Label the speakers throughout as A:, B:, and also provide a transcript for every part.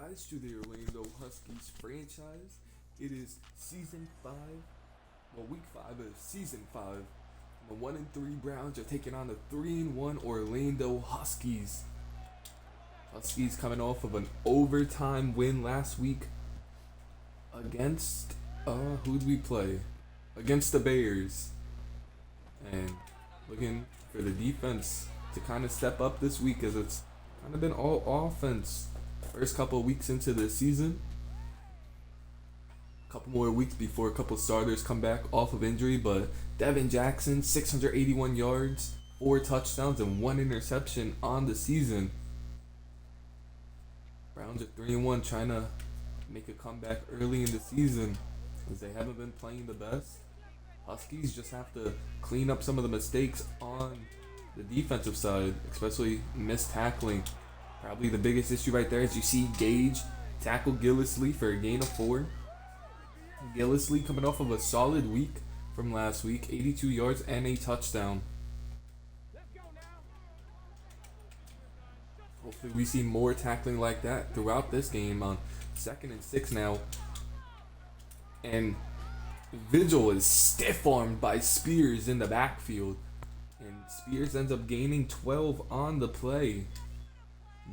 A: guys, to the Orlando Huskies franchise. It is week 5 of season 5. The 1-3 Browns are taking on the 3-1 Orlando Huskies. Huskies coming off of an overtime win last week against who did we play? Against the Bears. And looking for the defense to kind of step up this week, as it's kind of been all offense first couple of weeks into the season. A couple more weeks before a couple starters come back off of injury, but Devin Jackson, 681 yards, 4 touchdowns, and 1 interception on the season. Browns are 3-1, trying to make a comeback early in the season as they haven't been playing the best. Huskies just have to clean up some of the mistakes on the defensive side, especially missed tackling. Probably the biggest issue right there is you see Gage tackle Gillisley for a gain of 4. Gillisley coming off of a solid week from last week, 82 yards and a touchdown. Hopefully we see more tackling like that throughout this game on 2nd and 6 now. And Vigil is stiff-armed by Spears in the backfield. And Spears ends up gaining 12 on the play.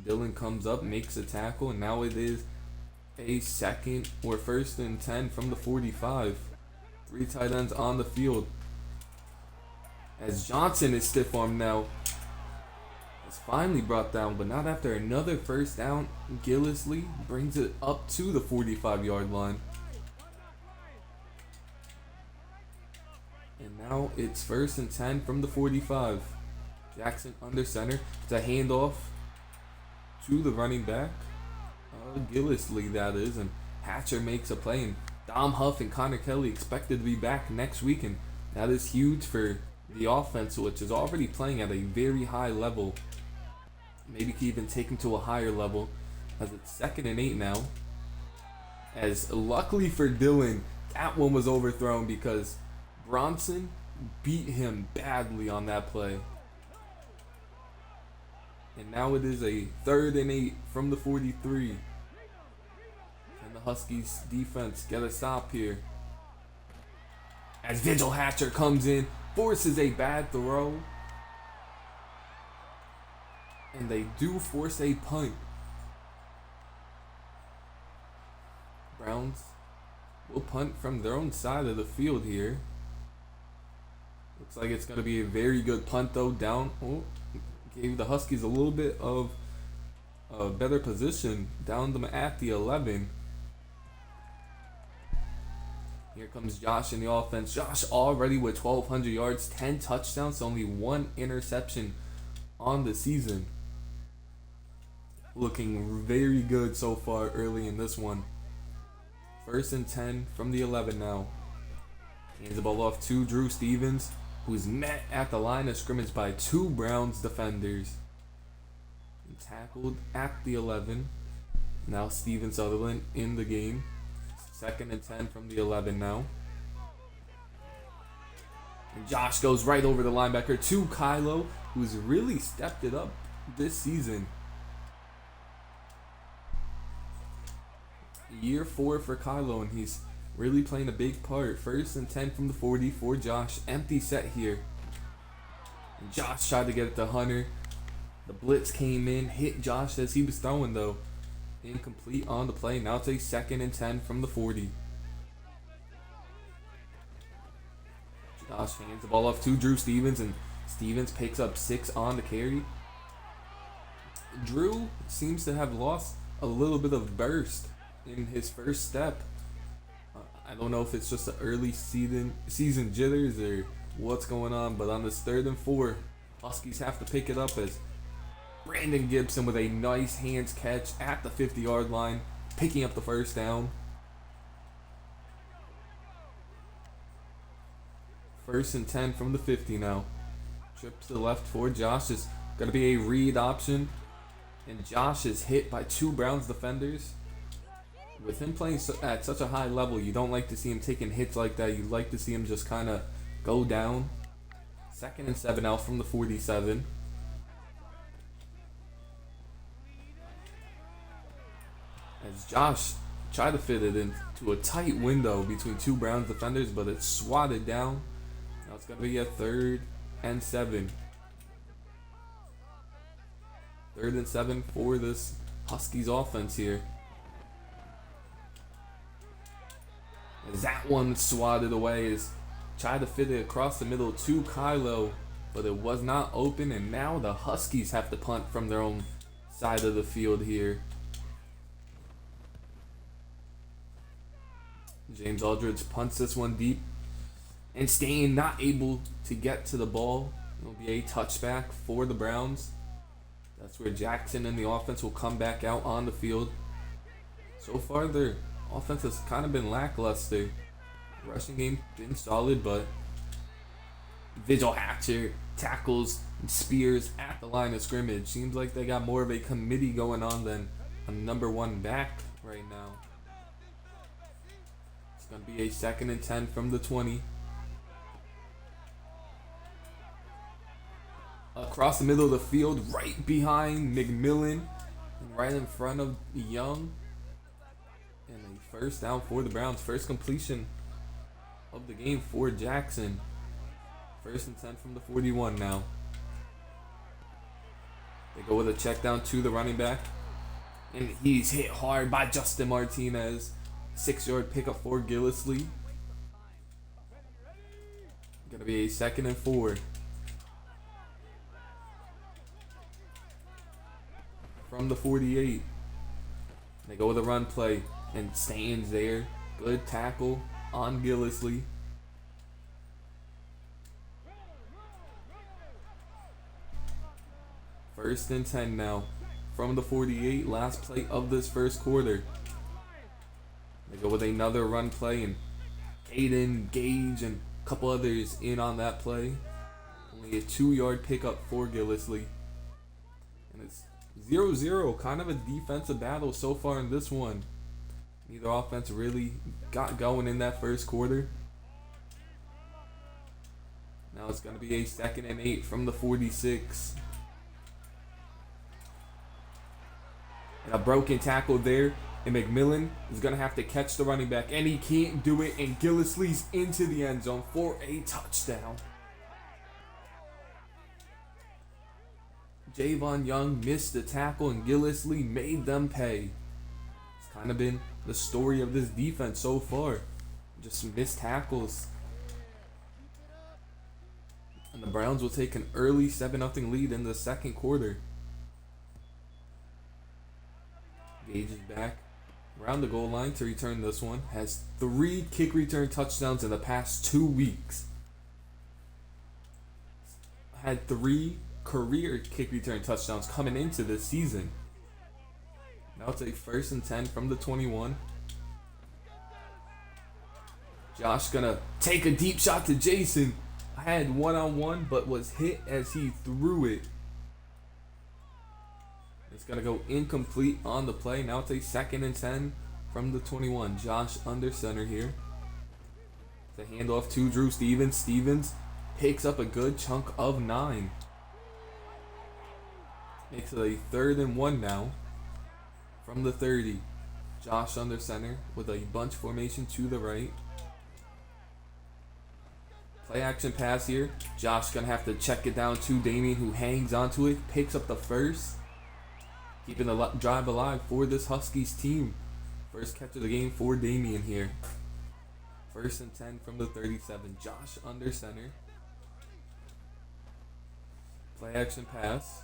A: Dillon comes up, makes a tackle, and now it is a 1st and 10 from the 45. 3 tight ends on the field. As Johnson is stiff-armed now. It's finally brought down, but not after another first down. Gillisley brings it up to the 45-yard line. And now it's 1st and 10 from the 45. Jackson under center. It's a handoff to the running back. Gillisley, that is. And Hatcher makes a play. And Dom Huff and Connor Kelly expected to be back next week. And that is huge for the offense, which is already playing at a very high level. Maybe can even take them to a higher level, as it's 2nd and 8 now. As luckily for Dillon, that one was overthrown because Bronson beat him badly on that play. And now it is a 3rd and 8 from the 43. And the Huskies defense get a stop here. As Vigil Hatcher comes in, forces a bad throw. And they do force a punt. Browns will punt from their own side of the field here. Looks like it's going to be a very good punt though. Gave the Huskies a little bit of a better position. Down them at the 11. Here comes Josh in the offense. Josh already with 1,200 yards, 10 touchdowns, only 1 interception on the season. Looking very good so far early in this one. 1st and 10 from the 11 now. Hands the ball off to Drew Stevens, who's met at the line of scrimmage by 2 Browns defenders. And tackled at the 11. Now Steven Sutherland in the game. 2nd and 10 from the 11 now. And Josh goes right over the linebacker to Kylo, who's really stepped it up this season. Year 4 for Kylo, and he's really playing a big part. 1st and 10 from the 40 for Josh. Empty set here. And Josh tried to get it to Hunter. The blitz came in, hit Josh as he was throwing though. Incomplete on the play. Now it's a 2nd and 10 from the 40. Josh hands the ball off to Drew Stevens, and Stevens picks up 6 on the carry. Drew seems to have lost a little bit of burst in his first step. I don't know if it's just the early season jitters or what's going on, but on this 3rd and 4, Huskies have to pick it up as Brandon Gibson with a nice hands catch at the 50-yard line, picking up the 1st down. 1st and 10 from the 50 now. Trip to the left for Josh. Is going to be a read option, and Josh is hit by 2 Browns defenders. With him playing at such a high level, you don't like to see him taking hits like that. You like to see him just kind of go down. 2nd and 7 out from the 47. as Josh tried to fit it into a tight window between two Browns defenders, but it's swatted down. Now it's going to be a 3rd and 7. 3rd and 7 for this Huskies offense here. As that one swatted away, as tried to fit it across the middle to Kylo, but it was not open, and now the Huskies have to punt from their own side of the field here. James Aldridge punts this one deep, and staying not able to get to the ball. It'll be a touchback for the Browns. That's where Jackson and the offense will come back out on the field. So far, their offense has kind of been lackluster. Rushing game been solid, but Vigil Hatcher tackles and spears at the line of scrimmage. Seems like they got more of a committee going on than a number 1 back right now. It's going to be a 2nd and 10 from the 20. Across the middle of the field, right behind McMillan, and right in front of Young. And a 1st down for the Browns. First completion of the game for Jackson. 1st and 10 from the 41 now. They go with a check down to the running back. And he's hit hard by Justin Martinez. 6-yard pickup for Gillisley. Gonna be a 2nd and 4. From the 48. They go with a run play, and Staines there. Good tackle on Gillisley. First and 10 now from the 48. Last play of this first quarter. They go with another run play, and Caden, Gage, and a couple others in on that play. Only a 2-yard pickup for Gillisley. And it's 0-0, kind of a defensive battle so far in this one. Neither offense really got going in that first quarter. Now it's going to be a 2nd and 8 from the 46. And a broken tackle there. And McMillan is going to have to catch the running back. And he can't do it. And Gillisley's into the end zone for a touchdown. Javon Young missed the tackle, and Gillisley made them pay. It's kind of been the story of this defense so far. Just missed tackles. And the Browns will take an early 7-0 lead in the second quarter. Gage is back around the goal line to return this one. Has 3 kick return touchdowns in the past 2 weeks. Had 3 career kick return touchdowns coming into this season. Now it's a 1st and 10 from the 21. Josh gonna take a deep shot to Jason. Had one-on-one, but was hit as he threw it. It's gonna go incomplete on the play. Now it's a 2nd and 10 from the 21. Josh under center here. The handoff to Drew Stevens. Stevens picks up a good chunk of 9. Makes it a 3rd and 1 now from the 30. Josh under center with a bunch formation to the right. Play action pass here. Josh gonna have to check it down to Damien, who hangs onto it, picks up the 1st. Keeping the drive alive for this Huskies team. First catch of the game for Damien here. 1st and 10 from the 37. Josh under center. Play action pass.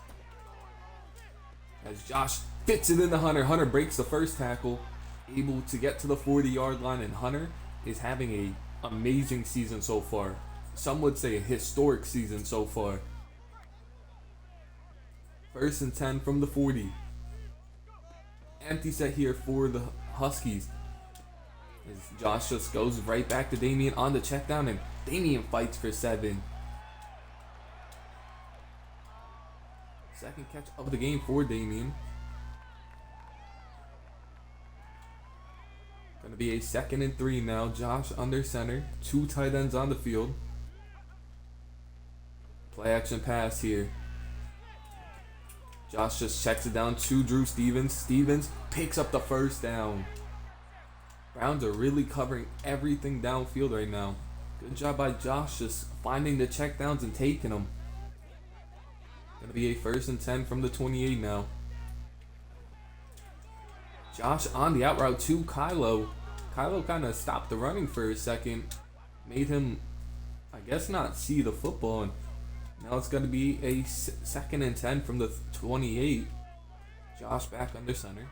A: As Josh fits it into Hunter. Hunter breaks the first tackle, able to get to the 40-yard line, and Hunter is having an amazing season so far. Some would say a historic season so far. 1st and 10 from the 40. Empty set here for the Huskies. As Josh just goes right back to Damien on the check down, and Damien fights for 7. Second catch of the game for Damien. Gonna be a 2nd and 3 now. Josh under center. 2 tight ends on the field. Play action pass here. Josh just checks it down to Drew Stevens. Stevens picks up the first down. Browns are really covering everything downfield right now. Good job by Josh just finding the checkdowns and taking them. Gonna be a 1st and 10 from the 28 now. Josh on the out route to Kylo. Kylo kind of stopped the running for a second. Made him, I guess, not see the football. And now it's going to be a 2nd and 10 from the 28. Josh back under center.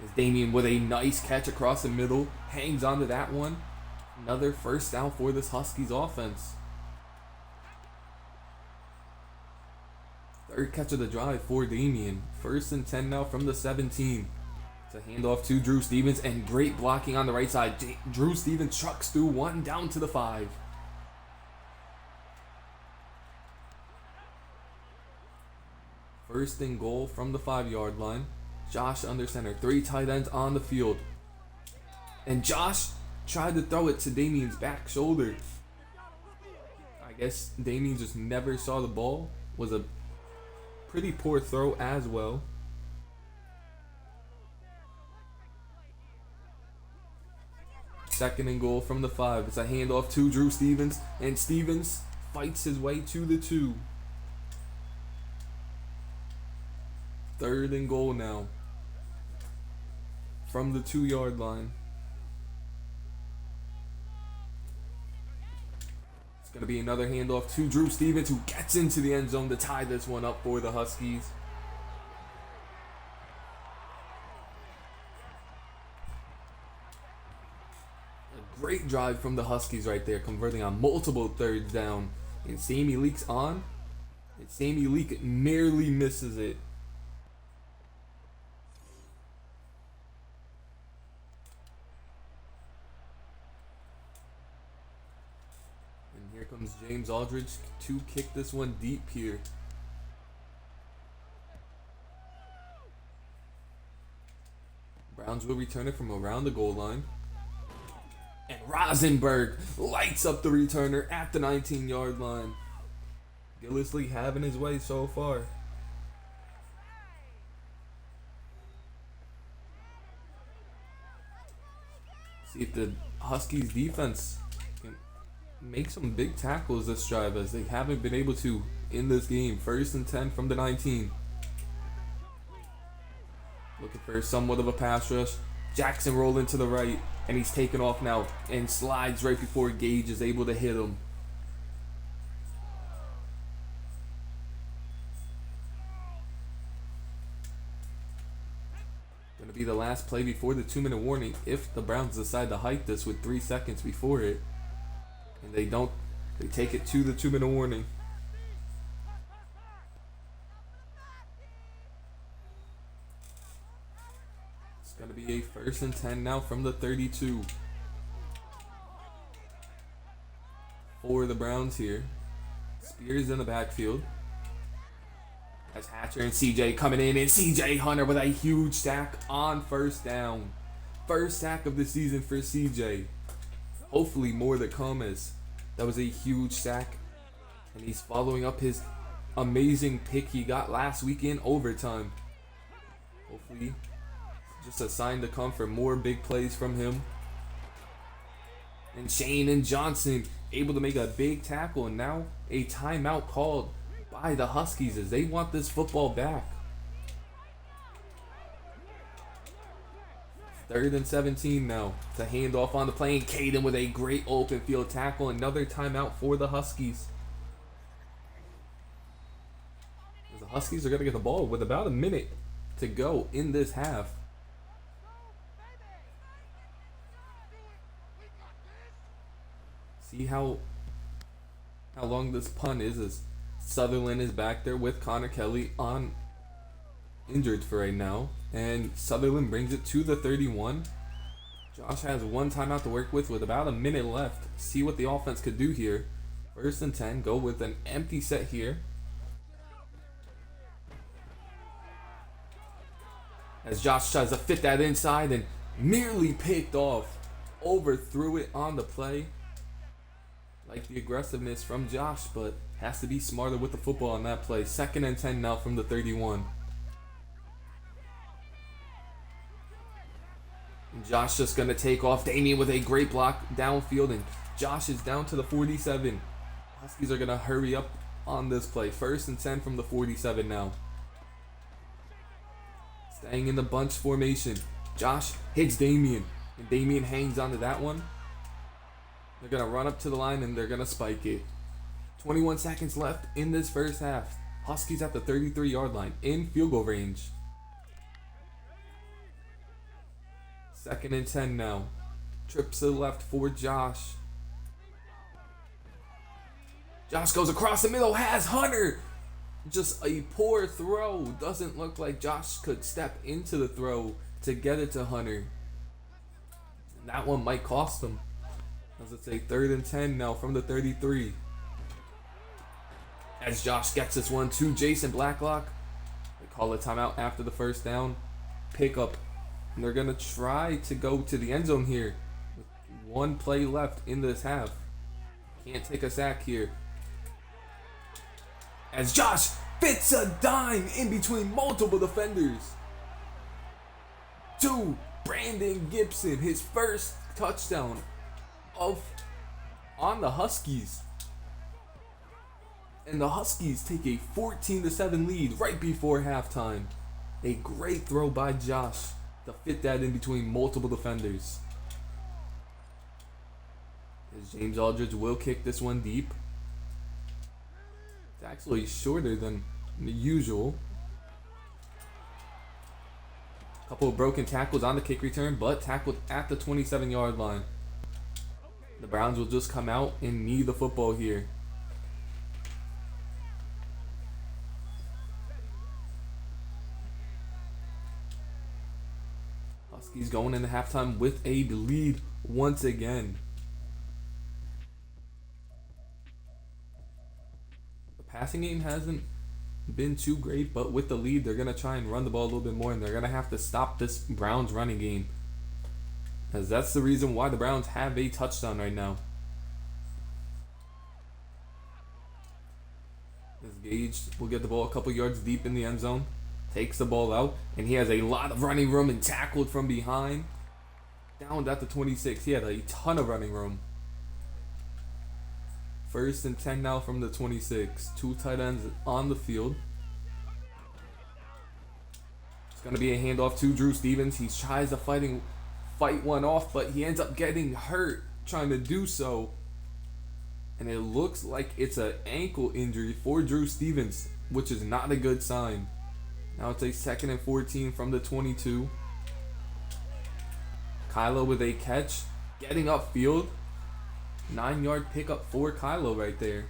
A: As Damian with a nice catch across the middle. Hangs onto that one. Another first down for this Huskies offense. 3rd catch of the drive for Damian. 1st and 10 now from the 17. It's a handoff to Drew Stevens and great blocking on the right side. Drew Stevens trucks through one down to the 5. First and goal from the 5-yard line. Josh under center. 3 tight ends on the field. And Josh tried to throw it to Damian's back shoulder. I guess Damian just never saw the ball. Was a pretty poor throw as well. Second and goal from the 5. It's a handoff to Drew Stevens. And Stevens fights his way to the 2. 3rd and goal now. From the 2-yard line. It's going to be another handoff to Drew Stevens, who gets into the end zone to tie this one up for the Huskies. A great drive from the Huskies right there, converting on multiple 3rds down. And Sammy Leak's on. And Sammy Leak nearly misses it. Here comes James Aldridge to kick this one deep here. Browns will return it from around the goal line. And Rosenberg lights up the returner at the 19-yard line. Gillislee having his way so far. See if the Huskies defense can make some big tackles this drive, as they haven't been able to in this game. 1st and 10 from the 19. Looking for somewhat of a pass rush. Jackson rolling to the right, and he's taken off now and slides right before Gage is able to hit him. Going to be the last play before the 2-minute warning if the Browns decide to hike this with 3 seconds before it. And they don't. They take it to the 2-minute warning. It's going to be a 1st and 10 now from the 32. For the Browns here. Spears in the backfield. As Hatcher and CJ coming in, and CJ Hunter with a huge sack on 1st down. First sack of the season for CJ. Hopefully more to come, as that was a huge sack. And he's following up his amazing pick he got last week in overtime. Hopefully just a sign to come for more big plays from him. And Shane and Johnson able to make a big tackle, and now a timeout called by the Huskies as they want this football back. 3rd and 17 now. It's a handoff on the play, and Caden with a great open field tackle. Another timeout for the Huskies. The Huskies are going to get the ball with about a minute to go in this half. See how long this punt is, as Sutherland is back there with Connor Kelly on injured for right now. And Sutherland brings it to the 31. Josh has one timeout to work with about a minute left. See what the offense could do here. 1st and 10. Go with an empty set here. As Josh tries to fit that inside and nearly picked off. Overthrew it on the play. Like the aggressiveness from Josh, but Has to be smarter with the football on that play. 2nd and 10 now from the 31. And Josh just going to take off. Damian with a great block downfield, and Josh is down to the 47. Huskies are going to hurry up on this play. 1st and 10 from the 47 now. Staying in the bunch formation. Josh hits Damian, and Damian hangs onto that one. They're going to run up to the line, and they're going to spike it. 21 seconds left in this first half. Huskies at the 33-yard line in field goal range. 2nd and 10 now. Trips to the left for Josh. Josh goes across the middle, has Hunter. Just a poor throw. Doesn't look like Josh could step into the throw to get it to Hunter. And that one might cost him. As it's a 3rd and 10 now from the 33. As Josh gets this one to Jason Blacklock. They call a timeout after the first down. Pick up. And they're going to try to go to the end zone here. With one play left in this half. Can't take a sack here. As Josh fits a dime in between multiple defenders. To Brandon Gibson. His first touchdown on the Huskies. And the Huskies take a 14-7 lead right before halftime. A great throw by Josh to fit that in between multiple defenders. As James Aldridge will kick this one deep. It's actually shorter than usual. A couple of broken tackles on the kick return, but tackled at the 27-yard line. The Browns will just come out and knee the football here. Huskies going into halftime with a lead once again. The passing game hasn't been too great, but with the lead, they're going to try and run the ball a little bit more, and they're going to have to stop this Browns running game. As that's the reason why the Browns have a touchdown right now. As Gage will get the ball a couple yards deep in the end zone. Takes the ball out, and he has a lot of running room and tackled from behind. Down at the 26. He had a ton of running room. 1st and 10 now from the 26. 2 tight ends on the field. It's going to be a handoff to Drew Stevens. He tries to fight one off, but he ends up getting hurt trying to do so. And it looks like it's an ankle injury for Drew Stevens, which is not a good sign. Now it's a 2nd and 14 from the 22. Kylo with a catch, getting upfield. 9-yard pickup for Kylo right there.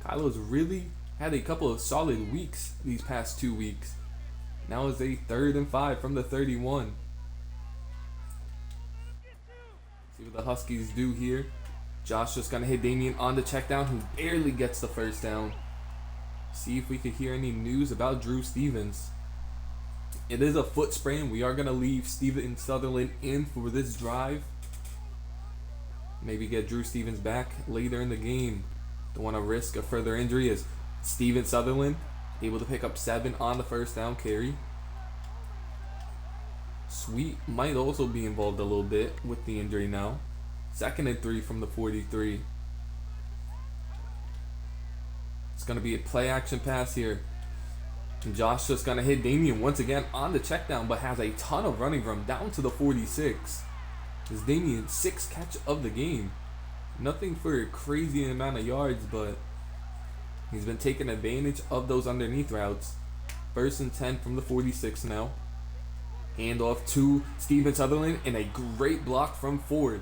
A: Kylo's really had a couple of solid weeks these past 2 weeks. Now it's a 3rd and 5 from the 31. See what the Huskies do here. Josh just gonna hit Damian on the check down, who barely gets the first down. See if we could hear any news about Drew Stevens. It is a foot sprain. We are going to leave Steven Sutherland in for this drive. Maybe get Drew Stevens back later in the game. Don't want to risk a further injury, as Steven Sutherland able to pick up 7 on the first down carry. Sweet might also be involved a little bit with the injury now. 2nd and 3 from the 43. It's going to be a play action pass here. And Josh just going to hit Damian once again on the check down, but has a ton of running room down to the 46. This Damian's 6th catch of the game. Nothing for a crazy amount of yards, but he's been taking advantage of those underneath routes. 1st and 10 from the 46 now. Handoff to Steven Sutherland, and a great block from Ford.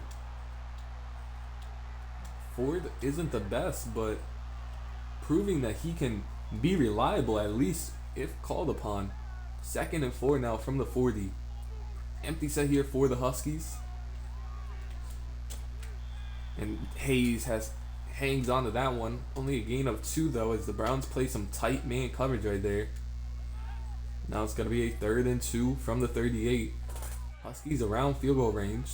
A: Ford isn't the best, but proving that he can be reliable, at least if called upon. 2nd and 4 now from the 40. Empty set here for the Huskies. And Hayes hangs on to that one. Only a gain of 2 though, as the Browns play some tight man coverage right there. Now it's going to be a 3rd and 2 from the 38. Huskies around field goal range.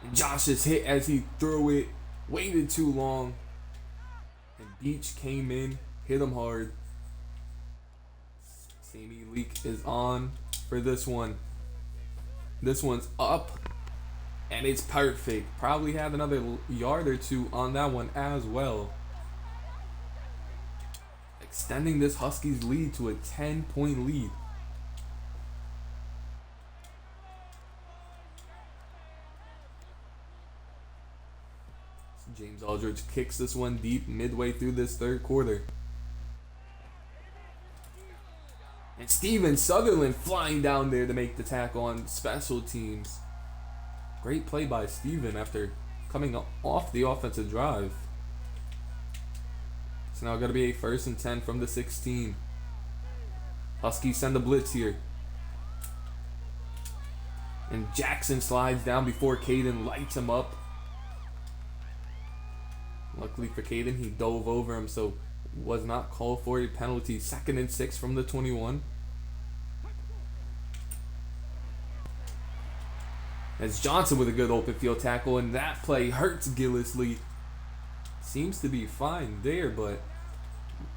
A: And Josh is hit as he threw it waited too long, and Beach came in, hit him hard. Sammy Leak is on for this one. This one's up, and it's perfect. Probably had another yard or two on that one as well. Extending this Huskies lead to a 10-point lead. James Aldridge kicks this one deep midway through this third quarter. And Steven Sutherland flying down there to make the tackle on special teams. Great play by Steven after coming off the offensive drive. It's now going to be a 1st and 10 from the 16. Huskies send a blitz here. And Jackson slides down before Caden lights him up. Luckily for Caden, he dove over him, so was not called for a penalty. 2nd and 6 from the 21. As Johnson with a good open field tackle, and that play hurts Gillisley. Seems to be fine there, but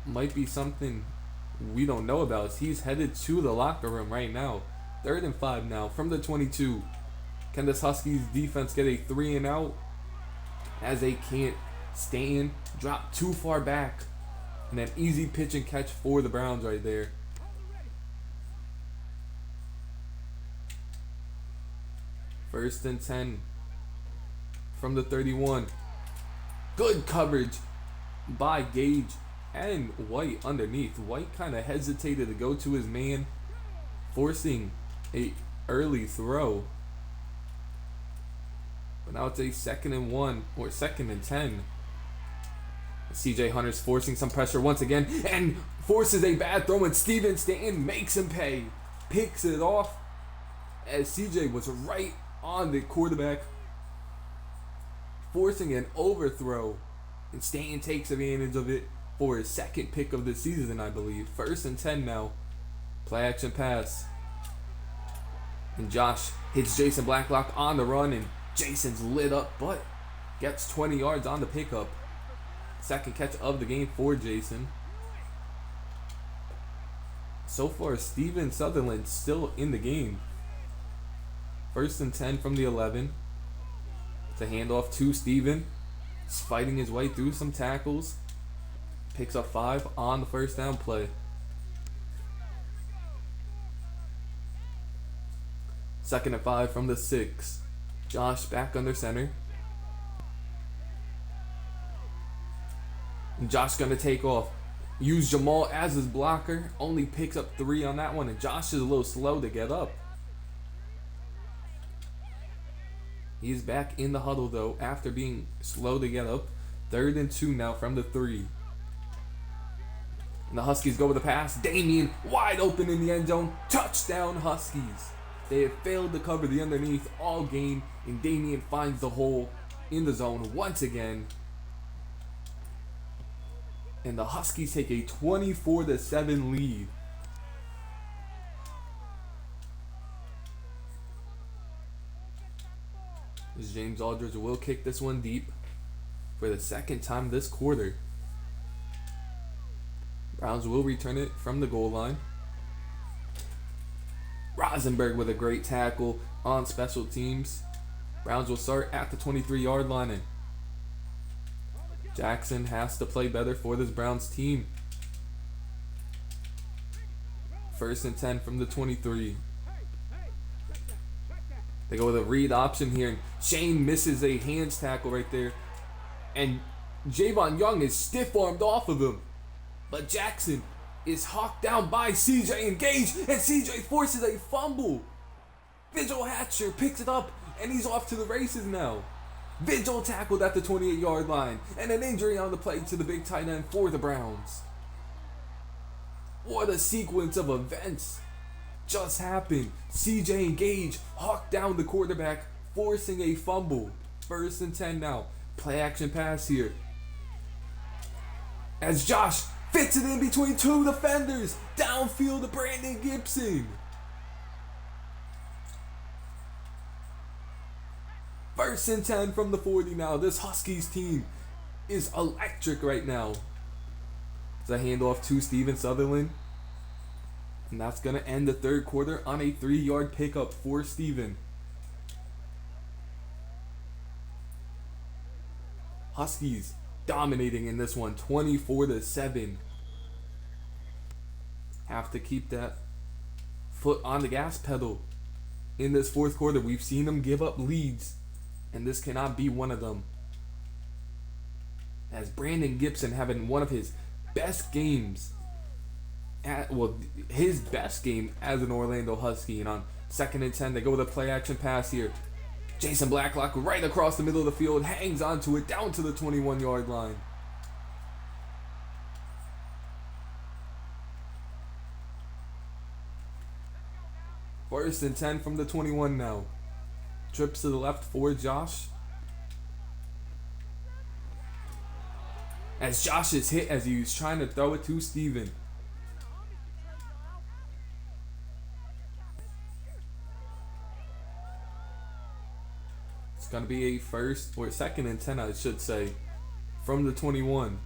A: might be something we don't know about. He's headed to the locker room right now. 3rd and 5 now from the 22. Can this Huskies defense get a 3 and out? As they can't. Stanton dropped too far back, and an easy pitch and catch for the Browns right there. First and 10 from the 31. Good coverage by Gage and White underneath. White kind of hesitated to go to his man, forcing a early throw. But now it's a 2nd and 1 or 2nd and 10. CJ Hunter's forcing some pressure once again and forces a bad throw, and Steven Stanton makes him pay. Picks it off as CJ was right on the quarterback, forcing an overthrow, and Stanton takes advantage of it for his 2nd pick of the season, I believe. 1st and 10 now. Play action pass. And Josh hits Jason Blacklock on the run, and Jason's lit up, but gets 20 yards on the pickup. 2nd catch of the game for Jason. So far, Steven Sutherland still in the game. 1st and 10 from the 11. It's a handoff to Steven. He's fighting his way through some tackles. Picks up 5 on the 1st down play. 2nd and 5 from the 6. Josh back under center. And Josh gonna take off. Use Jamal as his blocker. Only picks up 3 on that one. And Josh is a little slow to get up. He's back in the huddle though after being slow to get up. 3rd and 2 now from the 3. And the Huskies go with the pass. Damian wide open in the end zone. Touchdown Huskies. They have failed to cover the underneath all game, and Damian finds the hole in the zone once again. And the Huskies take a 24-7 lead. As James Aldridge will kick this one deep for the 2nd time this quarter. Browns will return it from the goal line. Rosenberg with a great tackle on special teams. Browns will start at the 23-yard line. And Jackson has to play better for this Browns team. 1st and 10 from the 23. They go with a read option here, and Shane misses a hands tackle right there. And Javon Young is stiff-armed off of him. But Jackson is hawked down by CJ and Gage, and CJ forces a fumble. Vigil Hatcher picks it up, and he's off to the races now. Vigil tackled at the 28-yard line, and an injury on the play to the big tight end for the Browns. What a sequence of events just happened. CJ and Gage hawked down the quarterback, forcing a fumble. 1st and 10 now. Play action pass here. As Josh fits it in between 2 defenders. Downfield to Brandon Gibson. First and 10 from the 40 now. This Huskies team is electric right now. It's a handoff to Steven Sutherland. And that's going to end the third quarter on a 3-yard pickup for Steven. Huskies dominating in this one, 24-7. Have to keep that foot on the gas pedal in this fourth quarter. We've seen them give up leads, and this cannot be one of them. As Brandon Gibson having one of his best games, his best game as an Orlando Husky. And on 2nd and 10, they go with a play action pass here. Jason Blacklock right across the middle of the field, hangs onto it down to the 21-yard line. First and 10 from the 21 now. Trips to the left for Josh. As Josh is hit as he's trying to throw it to Steven. It's going to be a first or 2nd and 10, I should say, from the 21.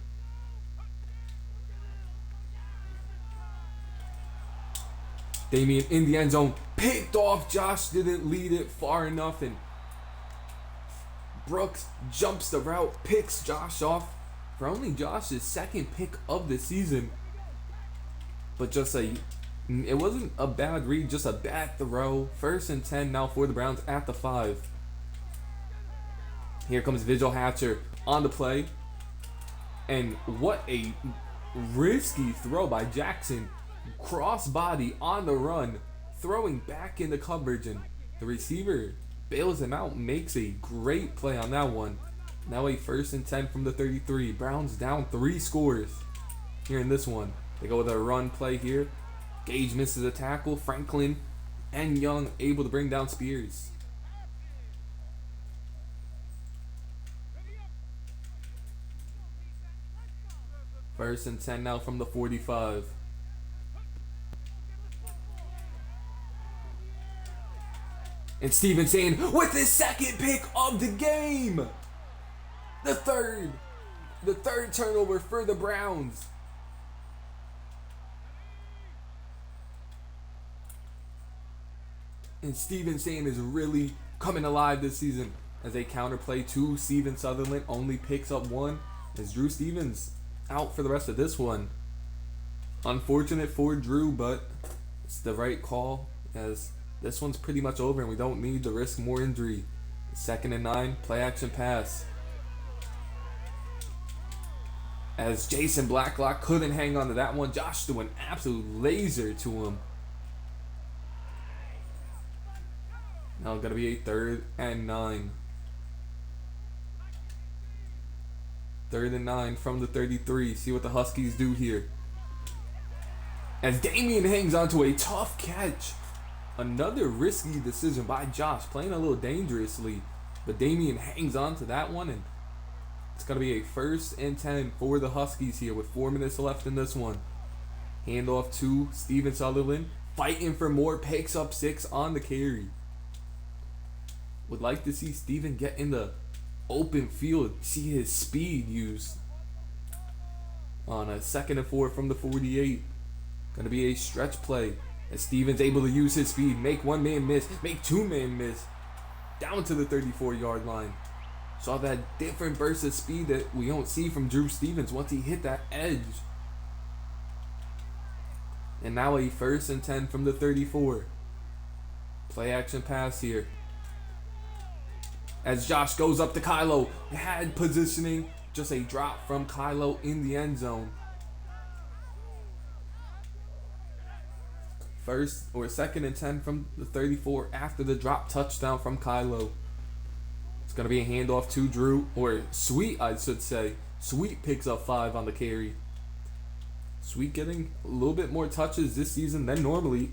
A: Damian in the end zone, picked off. Josh didn't lead it far enough, and Brooks jumps the route, picks Josh off for only Josh's 2nd pick of the season. But it wasn't a bad read, just a bad throw. 1st and 10 now for the Browns at the 5. Here comes Vigil Hatcher on the play. And what a risky throw by Jackson. Crossbody on the run, throwing back into coverage, and the receiver bails him out, makes a great play on that one. Now a 1st and 10 from the 33. Browns down 3 scores here in this one. They go with a run play here. Gage misses a tackle. Franklin and Young able to bring down Spears. First and 10 now from the 45. And Stevenson with his 2nd pick of the game. The third turnover for the Browns. And Stevenson is really coming alive this season as a counterplay to Steven Sutherland. Only picks up 1 as Drew Stevens out for the rest of this one. Unfortunate for Drew, but it's the right call as this one's pretty much over and we don't need to risk more injury. 2nd and 9, play action pass. As Jason Blacklock couldn't hang on to that one. Josh threw an absolute laser to him. Now gonna be a 3rd and 9. 3rd and 9 from the 33. See what the Huskies do here. As Damian hangs onto a tough catch. Another risky decision by Josh, playing a little dangerously. But Damian hangs on to that one, and it's going to be a 1st and 10 for the Huskies here with 4 minutes left in this one. Handoff to Steven Sutherland, fighting for more, picks up 6 on the carry. Would like to see Steven get in the open field, see his speed used. On a 2nd and 4 from the 48. Going to be a stretch play. As Steven's able to use his speed, make 1 man miss, make 2 man miss, down to the 34-yard line. Saw that different burst of speed that we don't see from Drew Stevens once he hit that edge. And now a 1st and 10 from the 34. Play action pass here. As Josh goes up to Kylo, had positioning, just a drop from Kylo in the end zone. 1st or 2nd and 10 from the 34 after the drop touchdown from Kylo. It's going to be a handoff to Drew, or Sweet, I should say. Sweet picks up 5 on the carry. Sweet getting a little bit more touches this season than normally,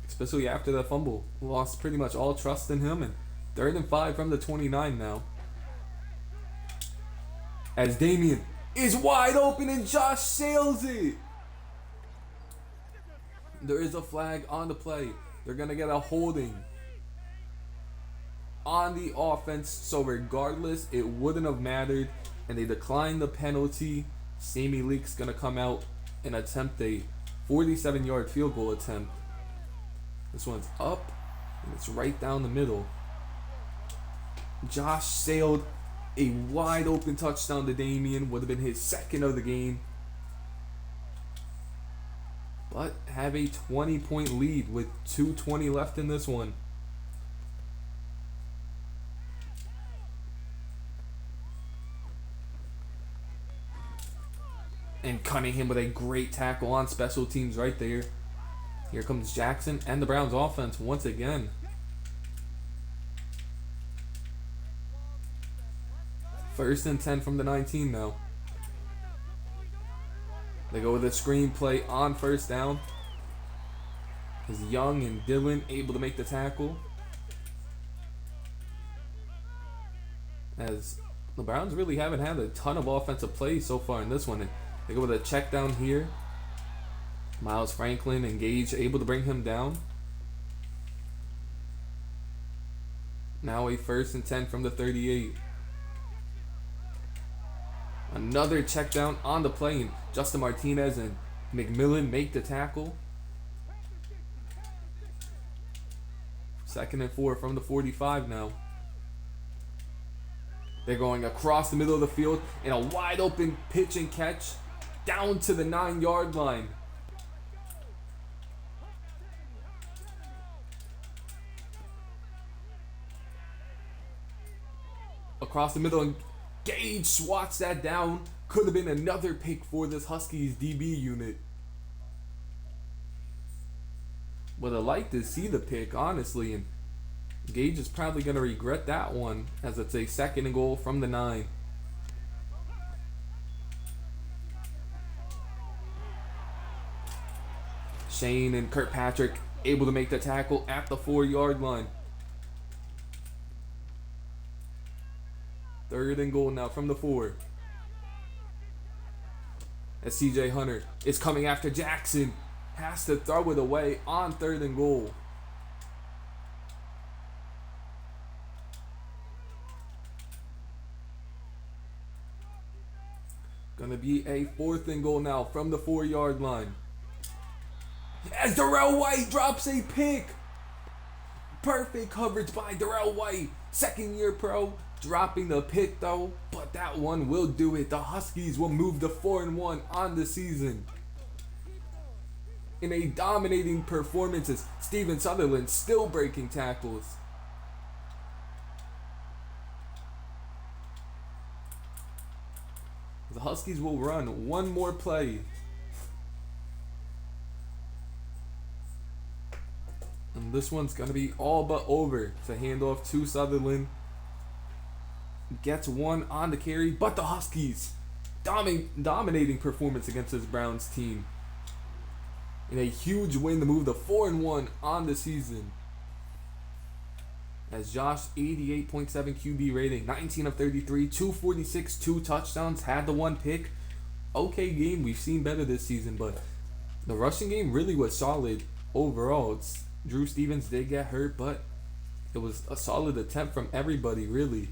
A: especially after that fumble. Lost pretty much all trust in him, and 3rd and 5 from the 29 now. As Damian is wide open and Josh sails it. There is a flag on the play. They're going to get a holding. on the offense, so regardless, it wouldn't have mattered. And they declined the penalty. Sammy Leak's going to come out and attempt a 47-yard field goal attempt. This one's up, and it's right down the middle. Josh sailed a wide open touchdown to Damian. Would have been his second of the game. But have a 20-point lead with 2:20 left in this one. And Cunningham with a great tackle on special teams right there. Here comes Jackson and the Browns offense once again. First and 10 from the 19 now. They go with a screen play on first down. Is Young and Dillon able to make the tackle? As the Browns really haven't had a ton of offensive plays so far in this one. They go with a check down here. Miles Franklin and Gage able to bring him down. Now a first and 10 from the 38. Another check down on the play, and Justin Martinez and McMillan make the tackle. Second and 4 from the 45 now. They're going across the middle of the field in a wide open pitch and catch down to the 9-yard line. Across the middle, and Gage swats that down. Could have been another pick for this Huskies DB unit. Would have liked to see the pick, honestly, and Gage is probably going to regret that one, as it's a second and goal from the 9. Shane and Kirkpatrick able to make the tackle at the 4-yard line. Third and goal now from the 4. As CJ Hunter is coming after Jackson. Has to throw it away on third and goal. Gonna be a fourth and goal now from the 4-yard line. As Darrell White drops a pick. Perfect coverage by Darrell White. Second-year pro. Dropping the pick though. But that one will do it. The Huskies will move to 4-1 on the season. In a dominating performance as Steven Sutherland still breaking tackles. The Huskies will run one more play. And this one's going to be all but over. To hand off to Sutherland. Gets one on the carry, but the Huskies dominating performance against this Browns team. In a huge win to move to 4-1 on the season. As Josh, 88.7 QB rating, 19 of 33, 246, 2 touchdowns, had the one pick. Okay game, we've seen better this season, but the rushing game really was solid overall. Drew Stevens did get hurt, but it was a solid attempt from everybody, really.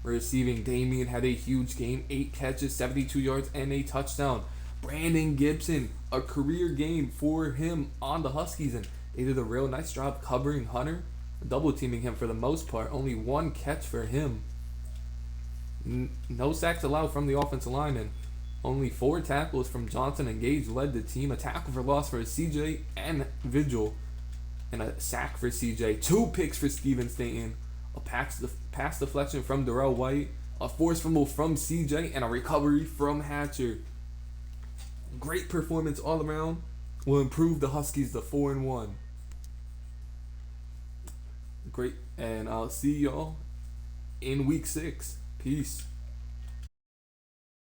A: Receiving, Damian had a huge game, 8 catches, 72 yards, and a touchdown. Brandon Gibson, a career game for him on the Huskies, and they did a real nice job covering Hunter, double teaming him for the most part. Only 1 catch for him. No sacks allowed from the offensive line, and only 4 tackles from Johnson and Gage led the team. A tackle for loss for CJ and Vigil, and a sack for CJ. 2 picks for Steven Staten. A pass deflection from Darrell White, a forced fumble from CJ, and a recovery from Hatcher. Great performance all around. Will improve the Huskies to 4-1. Great, and I'll see y'all in week 6. Peace.